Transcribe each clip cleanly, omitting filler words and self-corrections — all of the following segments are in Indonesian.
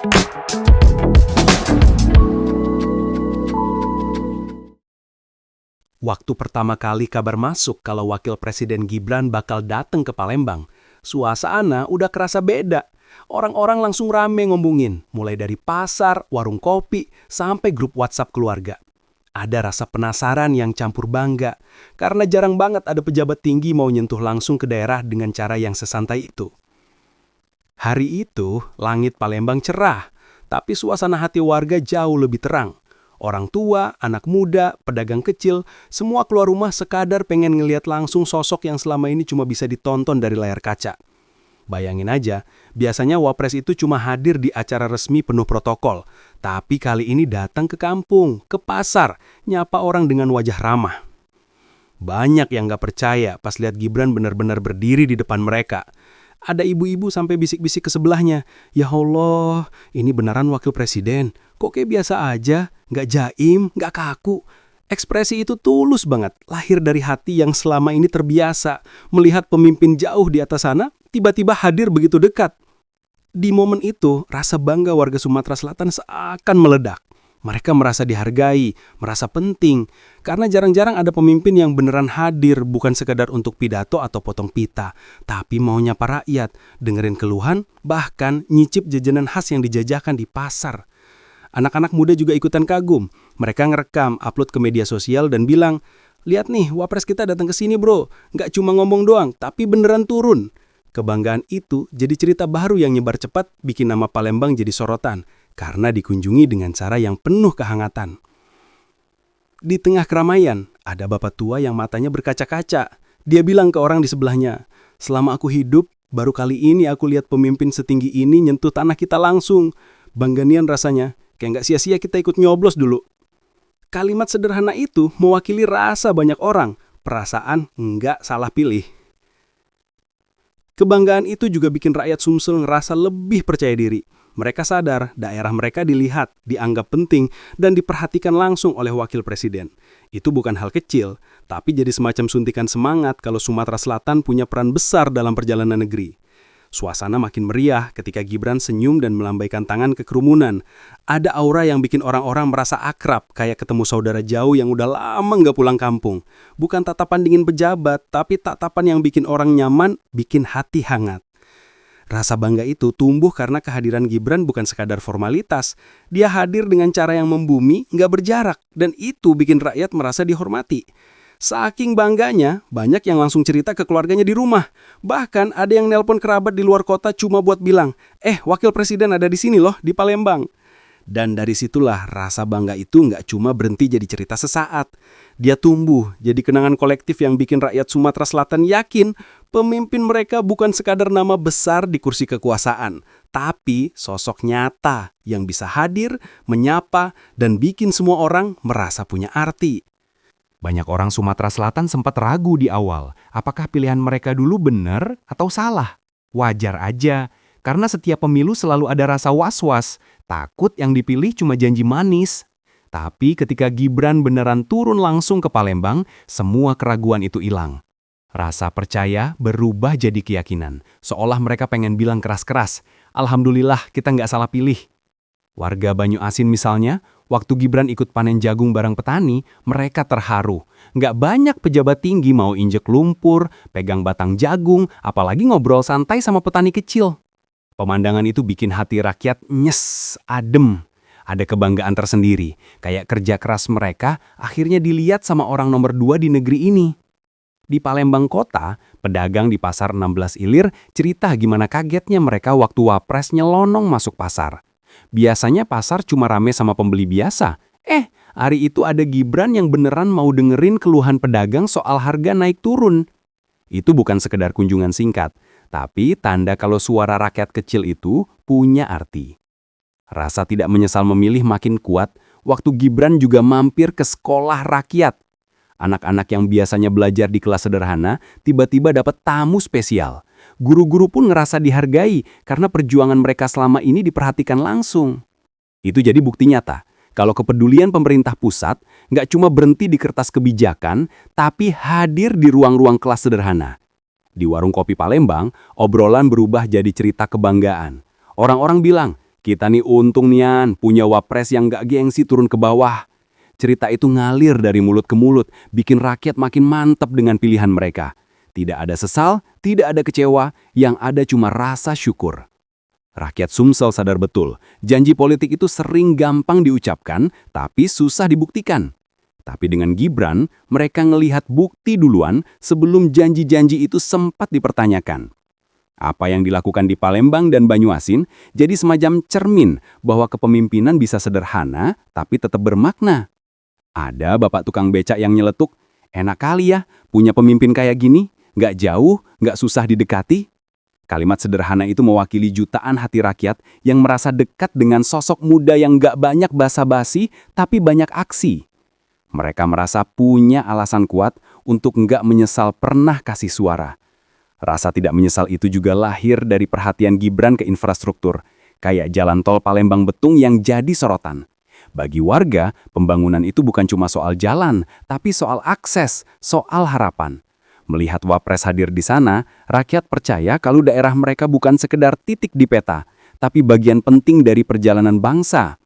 Waktu pertama kali kabar masuk kalau Wakil Presiden Gibran bakal datang ke Palembang, suasana udah kerasa beda. Orang-orang langsung rame ngomongin, mulai dari pasar, warung kopi, sampai grup WhatsApp keluarga. Ada rasa penasaran yang campur bangga, karena jarang banget ada pejabat tinggi mau nyentuh langsung ke daerah dengan cara yang sesantai itu. Hari itu, langit Palembang cerah, tapi suasana hati warga jauh lebih terang. Orang tua, anak muda, pedagang kecil, semua keluar rumah sekadar pengen ngeliat langsung sosok yang selama ini cuma bisa ditonton dari layar kaca. Bayangin aja, biasanya Wapres itu cuma hadir di acara resmi penuh protokol. Tapi kali ini datang ke kampung, ke pasar, nyapa orang dengan wajah ramah. Banyak yang gak percaya pas lihat Gibran benar-benar berdiri di depan mereka. Ada ibu-ibu sampai bisik-bisik ke sebelahnya, "Ya Allah, ini beneran wakil presiden. Kok kayak biasa aja, nggak jaim, nggak kaku." Ekspresi itu tulus banget, lahir dari hati yang selama ini terbiasa melihat pemimpin jauh di atas sana, tiba-tiba hadir begitu dekat. Di momen itu, rasa bangga warga Sumatera Selatan seakan meledak. Mereka merasa dihargai, merasa penting, karena jarang-jarang ada pemimpin yang beneran hadir bukan sekadar untuk pidato atau potong pita, tapi mau nyapa rakyat, dengerin keluhan, bahkan nyicip jajanan khas yang dijajakan di pasar. Anak-anak muda juga ikutan kagum. Mereka ngerekam, upload ke media sosial dan bilang, "Lihat nih, Wapres kita datang ke sini bro, nggak cuma ngomong doang, tapi beneran turun." Kebanggaan itu jadi cerita baru yang nyebar cepat, bikin nama Palembang jadi sorotan, karena dikunjungi dengan cara yang penuh kehangatan. Di tengah keramaian, ada bapak tua yang matanya berkaca-kaca. Dia bilang ke orang di sebelahnya, "Selama aku hidup, baru kali ini aku lihat pemimpin setinggi ini nyentuh tanah kita langsung. Banganian rasanya, kayak nggak sia-sia kita ikut nyoblos dulu." Kalimat sederhana itu mewakili rasa banyak orang, perasaan nggak salah pilih. Kebanggaan itu juga bikin rakyat Sumsel ngerasa lebih percaya diri. Mereka sadar daerah mereka dilihat, dianggap penting, dan diperhatikan langsung oleh wakil presiden. Itu bukan hal kecil, tapi jadi semacam suntikan semangat kalau Sumatera Selatan punya peran besar dalam perjalanan negeri. Suasana makin meriah ketika Gibran senyum dan melambaikan tangan ke kerumunan. Ada aura yang bikin orang-orang merasa akrab, kayak ketemu saudara jauh yang udah lama nggak pulang kampung. Bukan tatapan dingin pejabat, tapi tatapan yang bikin orang nyaman, bikin hati hangat. Rasa bangga itu tumbuh karena kehadiran Gibran bukan sekadar formalitas. Dia hadir dengan cara yang membumi, nggak berjarak, dan itu bikin rakyat merasa dihormati. Saking bangganya, banyak yang langsung cerita ke keluarganya di rumah. Bahkan ada yang nelpon kerabat di luar kota cuma buat bilang, wakil presiden ada di sini loh, di Palembang." Dan dari situlah rasa bangga itu nggak cuma berhenti jadi cerita sesaat. Dia tumbuh jadi kenangan kolektif yang bikin rakyat Sumatera Selatan yakin pemimpin mereka bukan sekadar nama besar di kursi kekuasaan, tapi sosok nyata yang bisa hadir, menyapa, dan bikin semua orang merasa punya arti. Banyak orang Sumatera Selatan sempat ragu di awal, apakah pilihan mereka dulu benar atau salah. Wajar aja, karena setiap pemilu selalu ada rasa was-was, takut yang dipilih cuma janji manis. Tapi ketika Gibran beneran turun langsung ke Palembang, semua keraguan itu hilang. Rasa percaya berubah jadi keyakinan, seolah mereka pengen bilang keras-keras, "Alhamdulillah kita nggak salah pilih." Warga Banyu Asin misalnya, waktu Gibran ikut panen jagung bareng petani, mereka terharu. Nggak banyak pejabat tinggi mau injek lumpur, pegang batang jagung, apalagi ngobrol santai sama petani kecil. Pemandangan itu bikin hati rakyat nyes, adem. Ada kebanggaan tersendiri, kayak kerja keras mereka akhirnya dilihat sama orang nomor 2 di negeri ini. Di Palembang kota, pedagang di pasar 16 Ilir cerita gimana kagetnya mereka waktu Wapres nyelonong masuk pasar. Biasanya pasar cuma rame sama pembeli biasa. Hari itu ada Gibran yang beneran mau dengerin keluhan pedagang soal harga naik turun. Itu bukan sekedar kunjungan singkat, tapi tanda kalau suara rakyat kecil itu punya arti. Rasa tidak menyesal memilih makin kuat waktu Gibran juga mampir ke sekolah rakyat. Anak-anak yang biasanya belajar di kelas sederhana tiba-tiba dapat tamu spesial. Guru-guru pun ngerasa dihargai karena perjuangan mereka selama ini diperhatikan langsung. Itu jadi bukti nyata kalau kepedulian pemerintah pusat nggak cuma berhenti di kertas kebijakan, tapi hadir di ruang-ruang kelas sederhana. Di warung kopi Palembang, obrolan berubah jadi cerita kebanggaan. Orang-orang bilang, Kita nih untung nian, punya wapres yang gak gengsi turun ke bawah. Cerita itu ngalir dari mulut ke mulut, bikin rakyat makin mantap dengan pilihan mereka. Tidak ada sesal, tidak ada kecewa, yang ada cuma rasa syukur. Rakyat Sumsel sadar betul, janji politik itu sering gampang diucapkan, tapi susah dibuktikan. Tapi dengan Gibran, mereka ngelihat bukti duluan sebelum janji-janji itu sempat dipertanyakan. Apa yang dilakukan di Palembang dan Banyuasin jadi semacam cermin bahwa kepemimpinan bisa sederhana tapi tetap bermakna. Ada bapak tukang becak yang nyeletuk, enak kali ya punya pemimpin kayak gini, nggak jauh, nggak susah didekati. Kalimat sederhana itu mewakili jutaan hati rakyat yang merasa dekat dengan sosok muda yang nggak banyak basa-basi tapi banyak aksi. Mereka merasa punya alasan kuat untuk nggak menyesal pernah kasih suara. Rasa tidak menyesal itu juga lahir dari perhatian Gibran ke infrastruktur, kayak jalan tol Palembang-Betung yang jadi sorotan. Bagi warga, pembangunan itu bukan cuma soal jalan, tapi soal akses, soal harapan. Melihat Wapres hadir di sana, rakyat percaya kalau daerah mereka bukan sekedar titik di peta, tapi bagian penting dari perjalanan bangsa.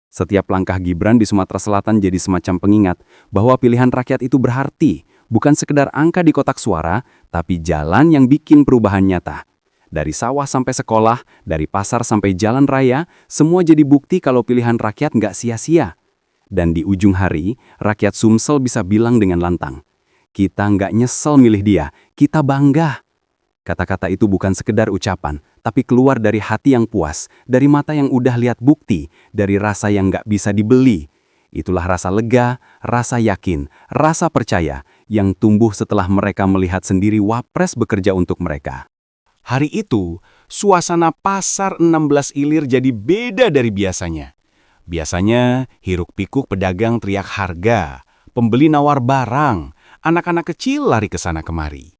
Setiap langkah Gibran di Sumatera Selatan jadi semacam pengingat bahwa pilihan rakyat itu berarti, bukan sekedar angka di kotak suara, tapi jalan yang bikin perubahan nyata. Dari sawah sampai sekolah, dari pasar sampai jalan raya, semua jadi bukti kalau pilihan rakyat nggak sia-sia. Dan di ujung hari, rakyat Sumsel bisa bilang dengan lantang, kita nggak nyesel milih dia, kita bangga. Kata-kata itu bukan sekedar ucapan, tapi keluar dari hati yang puas, dari mata yang udah lihat bukti, dari rasa yang nggak bisa dibeli. Itulah rasa lega, rasa yakin, rasa percaya yang tumbuh setelah mereka melihat sendiri Wapres bekerja untuk mereka. Hari itu, suasana pasar 16 Ilir jadi beda dari biasanya. Biasanya, hiruk-pikuk pedagang teriak harga, pembeli nawar barang, anak-anak kecil lari ke sana kemari.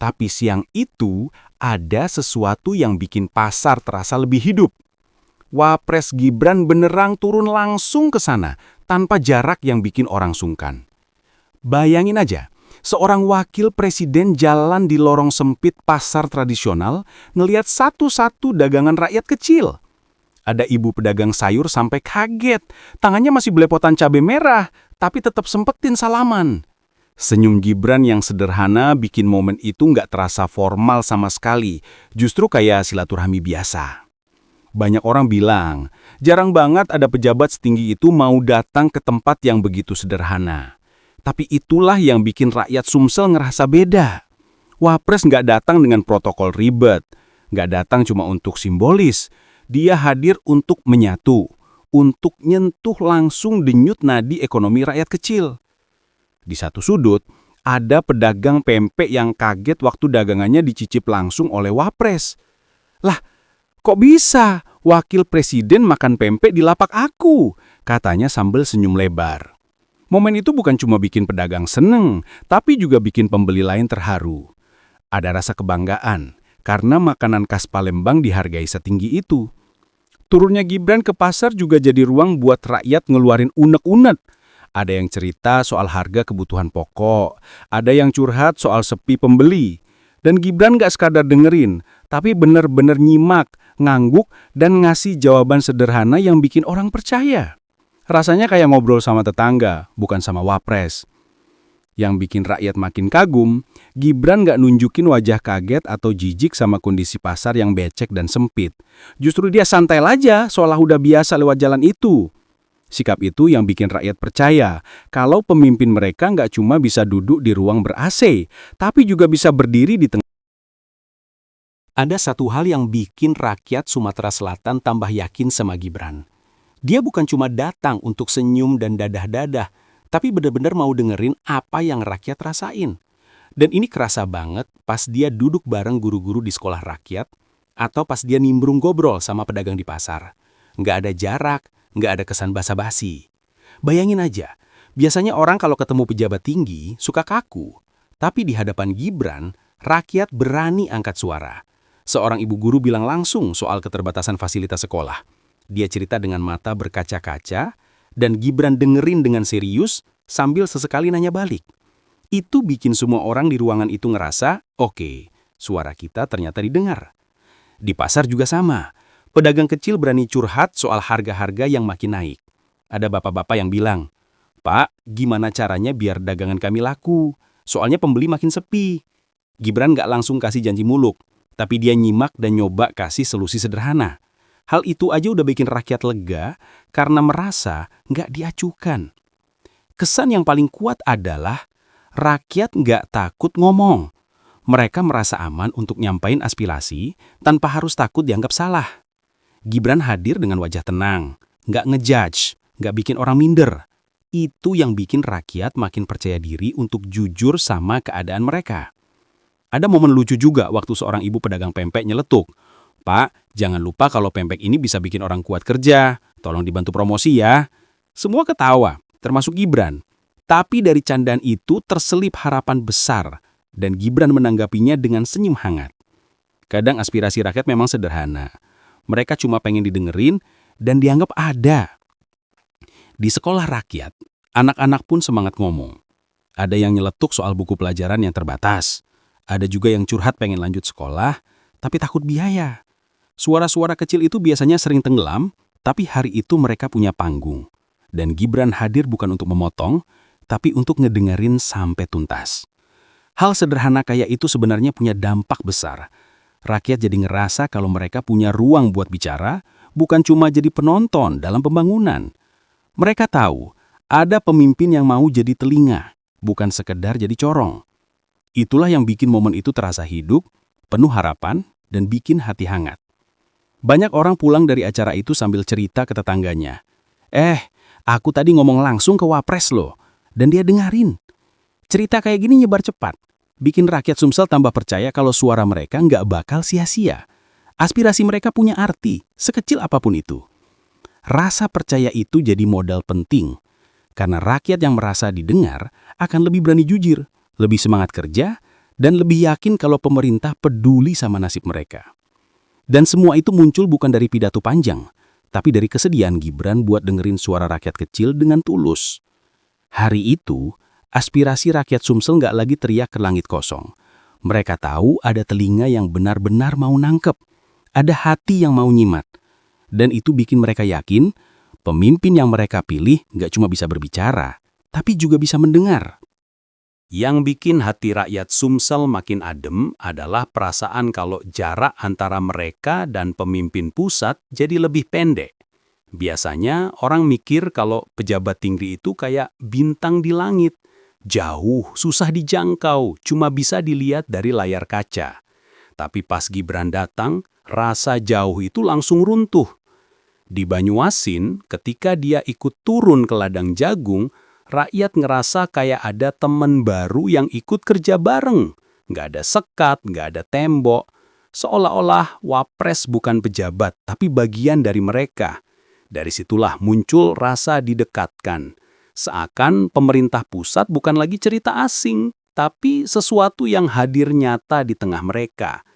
Tapi siang itu, ada sesuatu yang bikin pasar terasa lebih hidup. Wapres Gibran benerang turun langsung ke sana, tanpa jarak yang bikin orang sungkan. Bayangin aja, seorang wakil presiden jalan di lorong sempit pasar tradisional, ngelihat satu-satu dagangan rakyat kecil. Ada ibu pedagang sayur sampai kaget, tangannya masih belepotan cabai merah, tapi tetap sempetin salaman. Senyum Gibran yang sederhana bikin momen itu nggak terasa formal sama sekali, justru kayak silaturahmi biasa. Banyak orang bilang, jarang banget ada pejabat setinggi itu mau datang ke tempat yang begitu sederhana. Tapi itulah yang bikin rakyat Sumsel ngerasa beda. Wapres nggak datang dengan protokol ribet, nggak datang cuma untuk simbolis. Dia hadir untuk menyatu, untuk nyentuh langsung denyut nadi ekonomi rakyat kecil. Di satu sudut, ada pedagang pempek yang kaget waktu dagangannya dicicip langsung oleh Wapres. Lah, kok bisa wakil presiden makan pempek di lapak aku? Katanya sambil senyum lebar. Momen itu bukan cuma bikin pedagang seneng, tapi juga bikin pembeli lain terharu. Ada rasa kebanggaan, karena makanan khas Palembang dihargai setinggi itu. Turunnya Gibran ke pasar juga jadi ruang buat rakyat ngeluarin unek-unek. Ada yang cerita soal harga kebutuhan pokok, ada yang curhat soal sepi pembeli. Dan Gibran gak sekadar dengerin, tapi bener-bener nyimak, ngangguk, dan ngasih jawaban sederhana yang bikin orang percaya. Rasanya kayak ngobrol sama tetangga, bukan sama Wapres. Yang bikin rakyat makin kagum, Gibran gak nunjukin wajah kaget atau jijik sama kondisi pasar yang becek dan sempit. Justru dia santai aja, seolah udah biasa lewat jalan itu. Sikap itu yang bikin rakyat percaya kalau pemimpin mereka nggak cuma bisa duduk di ruang ber-AC, tapi juga bisa berdiri di tengah. Ada satu hal yang bikin rakyat Sumatera Selatan tambah yakin sama Gibran. Dia bukan cuma datang untuk senyum dan dadah-dadah, tapi benar-benar mau dengerin apa yang rakyat rasain. Dan ini kerasa banget pas dia duduk bareng guru-guru di sekolah rakyat, atau pas dia nimbrung ngobrol sama pedagang di pasar. Nggak ada jarak, nggak ada kesan basa-basi. Bayangin aja, biasanya orang kalau ketemu pejabat tinggi suka kaku. Tapi di hadapan Gibran, rakyat berani angkat suara. Seorang ibu guru bilang langsung soal keterbatasan fasilitas sekolah. Dia cerita dengan mata berkaca-kaca, dan Gibran dengerin dengan serius sambil sesekali nanya balik. Itu bikin semua orang di ruangan itu ngerasa, oke, suara kita ternyata didengar. Di pasar juga sama. Pedagang kecil berani curhat soal harga-harga yang makin naik. Ada bapak-bapak yang bilang, "Pak, gimana caranya biar dagangan kami laku? Soalnya pembeli makin sepi." Gibran nggak langsung kasih janji muluk, tapi dia nyimak dan nyoba kasih solusi sederhana. Hal itu aja udah bikin rakyat lega karena merasa nggak diacukan. Kesan yang paling kuat adalah rakyat nggak takut ngomong. Mereka merasa aman untuk nyampain aspirasi tanpa harus takut dianggap salah. Gibran hadir dengan wajah tenang, nggak ngejudge, nggak bikin orang minder. Itu yang bikin rakyat makin percaya diri untuk jujur sama keadaan mereka. Ada momen lucu juga waktu seorang ibu pedagang pempek nyeletuk, "Pak, jangan lupa kalau pempek ini bisa bikin orang kuat kerja. Tolong dibantu promosi ya." Semua ketawa, termasuk Gibran. Tapi dari candaan itu terselip harapan besar, dan Gibran menanggapinya dengan senyum hangat. Kadang aspirasi rakyat memang sederhana. Mereka cuma pengen didengerin dan dianggap ada. Di sekolah rakyat, anak-anak pun semangat ngomong. Ada yang nyeletuk soal buku pelajaran yang terbatas. Ada juga yang curhat pengen lanjut sekolah, tapi takut biaya. Suara-suara kecil itu biasanya sering tenggelam, tapi hari itu mereka punya panggung. Dan Gibran hadir bukan untuk memotong, tapi untuk ngedengerin sampai tuntas. Hal sederhana kayak itu sebenarnya punya dampak besar. Rakyat jadi ngerasa kalau mereka punya ruang buat bicara, bukan cuma jadi penonton dalam pembangunan. Mereka tahu, ada pemimpin yang mau jadi telinga, bukan sekedar jadi corong. Itulah yang bikin momen itu terasa hidup, penuh harapan, dan bikin hati hangat. Banyak orang pulang dari acara itu sambil cerita ke tetangganya. Aku tadi ngomong langsung ke Wapres loh, dan dia dengerin. Cerita kayak gini nyebar cepat, bikin rakyat Sumsel tambah percaya kalau suara mereka nggak bakal sia-sia. Aspirasi mereka punya arti, sekecil apapun itu. Rasa percaya itu jadi modal penting, karena rakyat yang merasa didengar akan lebih berani jujur, lebih semangat kerja, dan lebih yakin kalau pemerintah peduli sama nasib mereka. Dan semua itu muncul bukan dari pidato panjang, tapi dari kesediaan Gibran buat dengerin suara rakyat kecil dengan tulus. Hari itu, aspirasi rakyat Sumsel nggak lagi teriak ke langit kosong. Mereka tahu ada telinga yang benar-benar mau nangkep, ada hati yang mau nyimak. Dan itu bikin mereka yakin, pemimpin yang mereka pilih nggak cuma bisa berbicara, tapi juga bisa mendengar. Yang bikin hati rakyat Sumsel makin adem adalah perasaan kalau jarak antara mereka dan pemimpin pusat jadi lebih pendek. Biasanya orang mikir kalau pejabat tinggi itu kayak bintang di langit. Jauh, susah dijangkau, cuma bisa dilihat dari layar kaca. Tapi pas Gibran datang, rasa jauh itu langsung runtuh. Di Banyuasin, ketika dia ikut turun ke ladang jagung, rakyat ngerasa kayak ada teman baru yang ikut kerja bareng. Nggak ada sekat, nggak ada tembok. Seolah-olah Wapres bukan pejabat, tapi bagian dari mereka. Dari situlah muncul rasa didekatkan. Seakan pemerintah pusat bukan lagi cerita asing, tapi sesuatu yang hadir nyata di tengah mereka.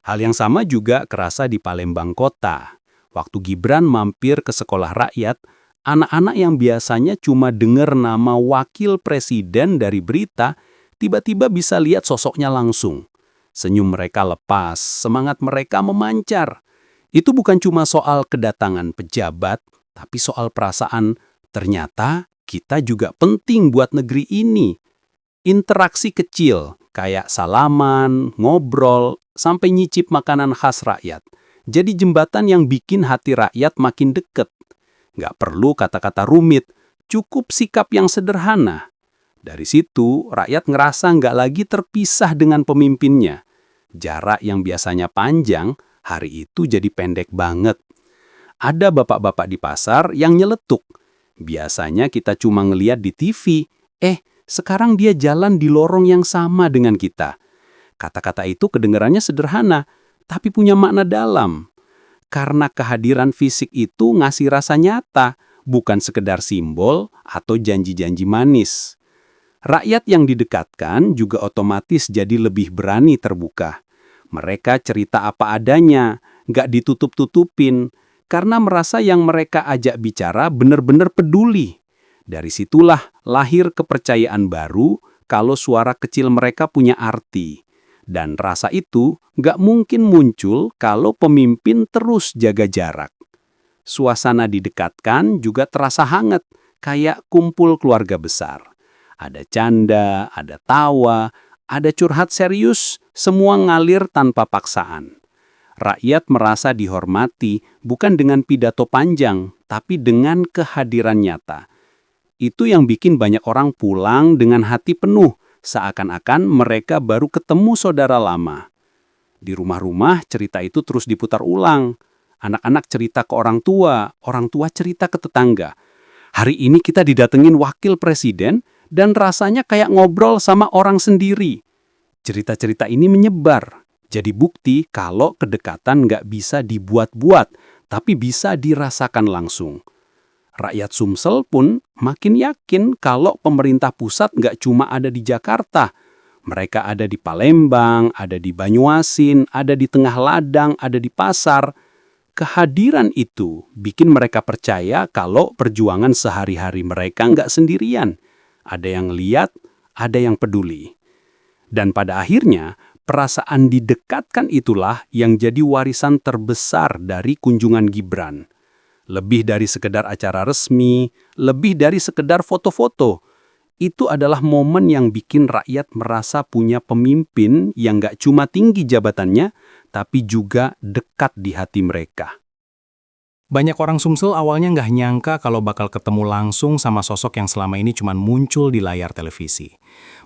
Hal yang sama juga kerasa di Palembang Kota. Waktu Gibran mampir ke sekolah rakyat, anak-anak yang biasanya cuma dengar nama wakil presiden dari berita, tiba-tiba bisa lihat sosoknya langsung. Senyum mereka lepas, semangat mereka memancar. Itu bukan cuma soal kedatangan pejabat, tapi soal perasaan ternyata kita juga penting buat negeri ini. Interaksi kecil, kayak salaman, ngobrol, sampai nyicip makanan khas rakyat. Jadi jembatan yang bikin hati rakyat makin deket. Nggak perlu kata-kata rumit, cukup sikap yang sederhana. Dari situ, rakyat ngerasa nggak lagi terpisah dengan pemimpinnya. Jarak yang biasanya panjang, hari itu jadi pendek banget. Ada bapak-bapak di pasar yang nyeletuk. Biasanya kita cuma ngeliat di TV, sekarang dia jalan di lorong yang sama dengan kita. Kata-kata itu kedengarannya sederhana, tapi punya makna dalam. Karena kehadiran fisik itu ngasih rasa nyata, bukan sekedar simbol atau janji-janji manis. Rakyat yang didekatkan juga otomatis jadi lebih berani terbuka. Mereka cerita apa adanya, nggak ditutup-tutupin, karena merasa yang mereka ajak bicara benar-benar peduli. Dari situlah lahir kepercayaan baru kalau suara kecil mereka punya arti. Dan rasa itu nggak mungkin muncul kalau pemimpin terus jaga jarak. Suasana didekatkan juga terasa hangat, kayak kumpul keluarga besar. Ada canda, ada tawa, ada curhat serius, semua ngalir tanpa paksaan. Rakyat merasa dihormati bukan dengan pidato panjang, tapi dengan kehadiran nyata. Itu yang bikin banyak orang pulang dengan hati penuh, seakan-akan mereka baru ketemu saudara lama. Di rumah-rumah cerita itu terus diputar ulang. Anak-anak cerita ke orang tua cerita ke tetangga. Hari ini kita didatengin wakil presiden dan rasanya kayak ngobrol sama orang sendiri. Cerita-cerita ini menyebar, jadi bukti kalau kedekatan nggak bisa dibuat-buat, tapi bisa dirasakan langsung. Rakyat Sumsel pun makin yakin kalau pemerintah pusat nggak cuma ada di Jakarta. Mereka ada di Palembang, ada di Banyuasin, ada di Tengah Ladang, ada di pasar. Kehadiran itu bikin mereka percaya kalau perjuangan sehari-hari mereka nggak sendirian. Ada yang lihat, ada yang peduli. Dan pada akhirnya, perasaan didekatkan itulah yang jadi warisan terbesar dari kunjungan Gibran. Lebih dari sekedar acara resmi, lebih dari sekedar foto-foto. Itu adalah momen yang bikin rakyat merasa punya pemimpin yang gak cuma tinggi jabatannya, tapi juga dekat di hati mereka. Banyak orang Sumsel awalnya nggak nyangka kalau bakal ketemu langsung sama sosok yang selama ini cuma muncul di layar televisi.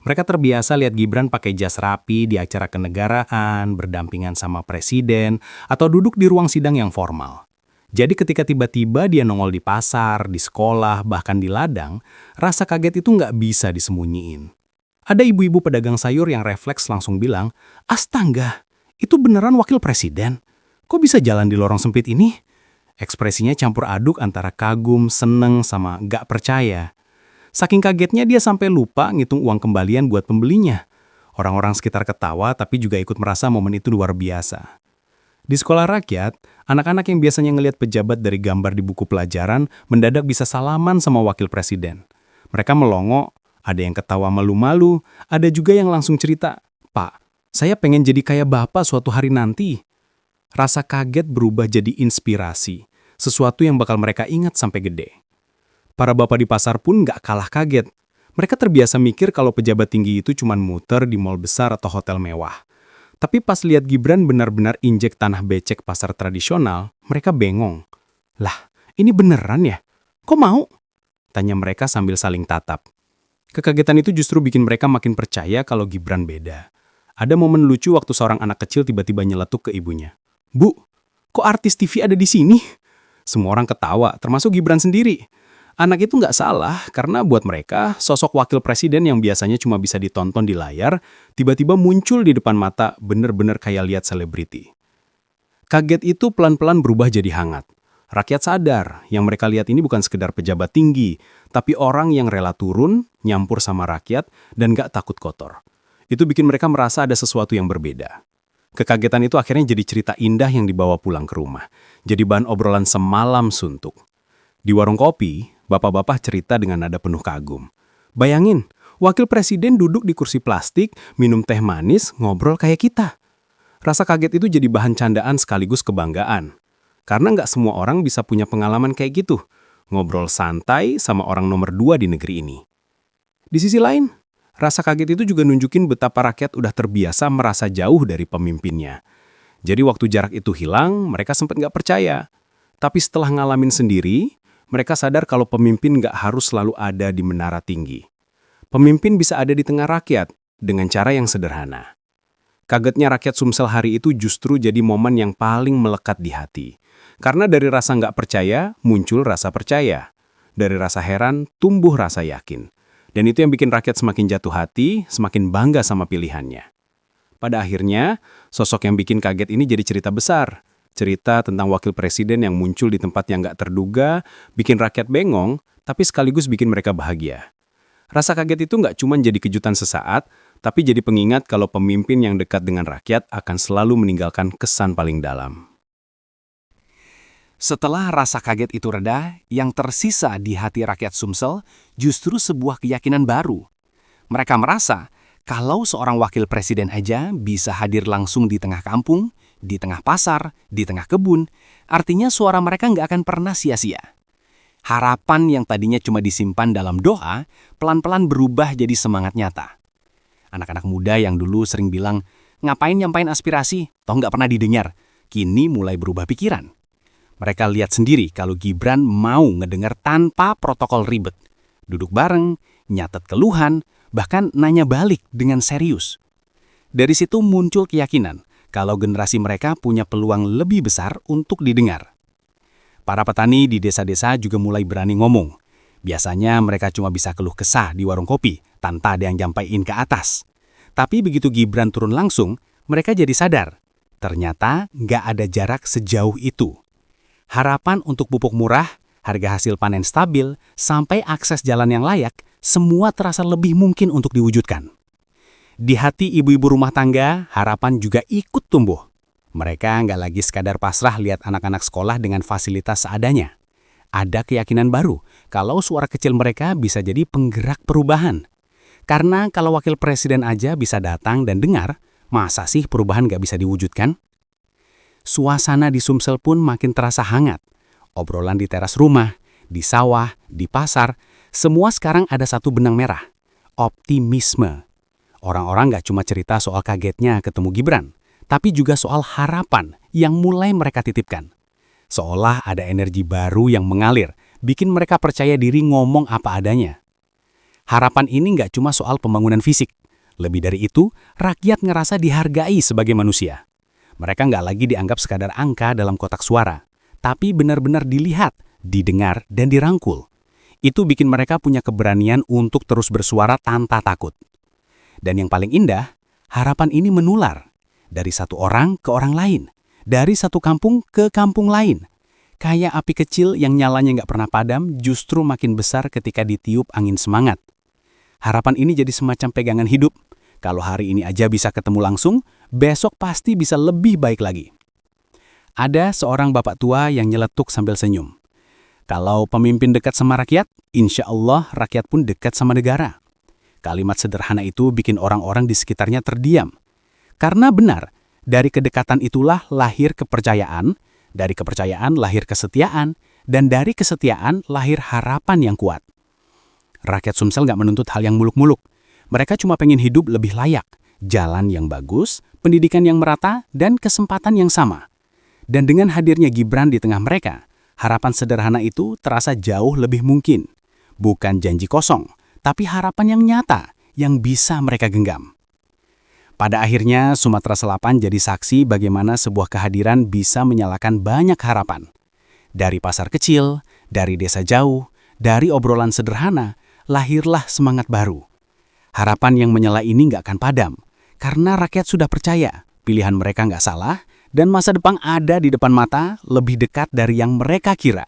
Mereka terbiasa lihat Gibran pakai jas rapi di acara kenegaraan, berdampingan sama presiden, atau duduk di ruang sidang yang formal. Jadi ketika tiba-tiba dia nongol di pasar, di sekolah, bahkan di ladang, rasa kaget itu nggak bisa disembunyiin. Ada ibu-ibu pedagang sayur yang refleks langsung bilang, "Astaga, itu beneran wakil presiden? Kok bisa jalan di lorong sempit ini?" Ekspresinya campur aduk antara kagum, seneng, sama nggak percaya. Saking kagetnya dia sampai lupa ngitung uang kembalian buat pembelinya. Orang-orang sekitar ketawa tapi juga ikut merasa momen itu luar biasa. Di sekolah rakyat, anak-anak yang biasanya ngelihat pejabat dari gambar di buku pelajaran mendadak bisa salaman sama wakil presiden. Mereka melongo, ada yang ketawa malu-malu, ada juga yang langsung cerita, "Pak, saya pengen jadi kayak Bapak suatu hari nanti." Rasa kaget berubah jadi inspirasi, sesuatu yang bakal mereka ingat sampai gede. Para bapak di pasar pun nggak kalah kaget. Mereka terbiasa mikir kalau pejabat tinggi itu cuma muter di mal besar atau hotel mewah. Tapi pas lihat Gibran benar-benar injek tanah becek pasar tradisional, mereka bengong. "Lah, ini beneran ya? Kok mau?" tanya mereka sambil saling tatap. Kekagetan itu justru bikin mereka makin percaya kalau Gibran beda. Ada momen lucu waktu seorang anak kecil tiba-tiba nyeletuk ke ibunya. "Bu, kok artis TV ada di sini?" Semua orang ketawa, termasuk Gibran sendiri. Anak itu nggak salah, karena buat mereka, sosok wakil presiden yang biasanya cuma bisa ditonton di layar, tiba-tiba muncul di depan mata bener-bener kayak lihat selebriti. Kaget itu pelan-pelan berubah jadi hangat. Rakyat sadar, yang mereka lihat ini bukan sekedar pejabat tinggi, tapi orang yang rela turun, nyampur sama rakyat, dan nggak takut kotor. Itu bikin mereka merasa ada sesuatu yang berbeda. Kekagetan itu akhirnya jadi cerita indah yang dibawa pulang ke rumah. Jadi bahan obrolan semalam suntuk. Di warung kopi, bapak-bapak cerita dengan nada penuh kagum. Bayangin, wakil presiden duduk di kursi plastik, minum teh manis, ngobrol kayak kita. Rasa kaget itu jadi bahan candaan sekaligus kebanggaan. Karena nggak semua orang bisa punya pengalaman kayak gitu. Ngobrol santai sama orang nomor 2 di negeri ini. Di sisi lain, rasa kaget itu juga nunjukin betapa rakyat udah terbiasa merasa jauh dari pemimpinnya. Jadi waktu jarak itu hilang, mereka sempat nggak percaya. Tapi setelah ngalamin sendiri, mereka sadar kalau pemimpin nggak harus selalu ada di menara tinggi. Pemimpin bisa ada di tengah rakyat dengan cara yang sederhana. Kagetnya rakyat Sumsel hari itu justru jadi momen yang paling melekat di hati. Karena dari rasa nggak percaya, muncul rasa percaya. Dari rasa heran, tumbuh rasa yakin. Dan itu yang bikin rakyat semakin jatuh hati, semakin bangga sama pilihannya. Pada akhirnya, sosok yang bikin kaget ini jadi cerita besar. Cerita tentang wakil presiden yang muncul di tempat yang nggak terduga, bikin rakyat bengong, tapi sekaligus bikin mereka bahagia. Rasa kaget itu nggak cuma jadi kejutan sesaat, tapi jadi pengingat kalau pemimpin yang dekat dengan rakyat akan selalu meninggalkan kesan paling dalam. Setelah rasa kaget itu reda, yang tersisa di hati rakyat Sumsel justru sebuah keyakinan baru. Mereka merasa Kalau seorang wakil presiden aja bisa hadir langsung di tengah kampung, di tengah pasar, di tengah kebun, artinya suara mereka nggak akan pernah sia-sia. Harapan yang tadinya cuma disimpan dalam doa, pelan-pelan berubah jadi semangat nyata. Anak-anak muda yang dulu sering bilang, ngapain nyampain aspirasi, toh nggak pernah didengar, kini mulai berubah pikiran. Mereka lihat sendiri kalau Gibran mau ngedengar tanpa protokol ribet. Duduk bareng, nyatet keluhan, bahkan nanya balik dengan serius. Dari situ muncul keyakinan kalau generasi mereka punya peluang lebih besar untuk didengar. Para petani di desa-desa juga mulai berani ngomong. Biasanya mereka cuma bisa keluh kesah di warung kopi, tanpa ada yang nyampaiin ke atas. Tapi begitu Gibran turun langsung, mereka jadi sadar. Ternyata nggak ada jarak sejauh itu. Harapan untuk pupuk murah, harga hasil panen stabil, sampai akses jalan yang layak, semua terasa lebih mungkin untuk diwujudkan. Di hati ibu-ibu rumah tangga, harapan juga ikut tumbuh. Mereka nggak lagi sekadar pasrah lihat anak-anak sekolah dengan fasilitas seadanya. Ada keyakinan baru kalau suara kecil mereka bisa jadi penggerak perubahan. Karena kalau wakil presiden aja bisa datang dan dengar, masa sih perubahan nggak bisa diwujudkan? Suasana di Sumsel pun makin terasa hangat. Obrolan di teras rumah, di sawah, di pasar, semua sekarang ada satu benang merah, optimisme. Orang-orang nggak cuma cerita soal kagetnya ketemu Gibran, tapi juga soal harapan yang mulai mereka titipkan. Seolah ada energi baru yang mengalir, bikin mereka percaya diri ngomong apa adanya. Harapan ini nggak cuma soal pembangunan fisik. Lebih dari itu, rakyat ngerasa dihargai sebagai manusia. Mereka nggak lagi dianggap sekadar angka dalam kotak suara, tapi benar-benar dilihat, didengar, dan dirangkul. Itu bikin mereka punya keberanian untuk terus bersuara tanpa takut. Dan yang paling indah, harapan ini menular. Dari satu orang ke orang lain. Dari satu kampung ke kampung lain. Kayak api kecil yang nyalanya nggak pernah padam, justru makin besar ketika ditiup angin semangat. Harapan ini jadi semacam pegangan hidup. Kalau hari ini aja bisa ketemu langsung, besok pasti bisa lebih baik lagi. Ada seorang bapak tua yang nyeletuk sambil senyum. Kalau pemimpin dekat sama rakyat, insya Allah rakyat pun dekat sama negara. Kalimat sederhana itu bikin orang-orang di sekitarnya terdiam. Karena benar, dari kedekatan itulah lahir kepercayaan, dari kepercayaan lahir kesetiaan, dan dari kesetiaan lahir harapan yang kuat. Rakyat Sumsel nggak menuntut hal yang muluk-muluk. Mereka cuma pengen hidup lebih layak, jalan yang bagus, pendidikan yang merata, dan kesempatan yang sama. Dan dengan hadirnya Gibran di tengah mereka, harapan sederhana itu terasa jauh lebih mungkin. Bukan janji kosong, tapi harapan yang nyata, yang bisa mereka genggam. Pada akhirnya, Sumatera Selatan jadi saksi bagaimana sebuah kehadiran bisa menyalakan banyak harapan. Dari pasar kecil, dari desa jauh, dari obrolan sederhana, lahirlah semangat baru. Harapan yang menyala ini nggak akan padam, karena rakyat sudah percaya pilihan mereka nggak salah, dan masa depan ada di depan mata lebih dekat dari yang mereka kira.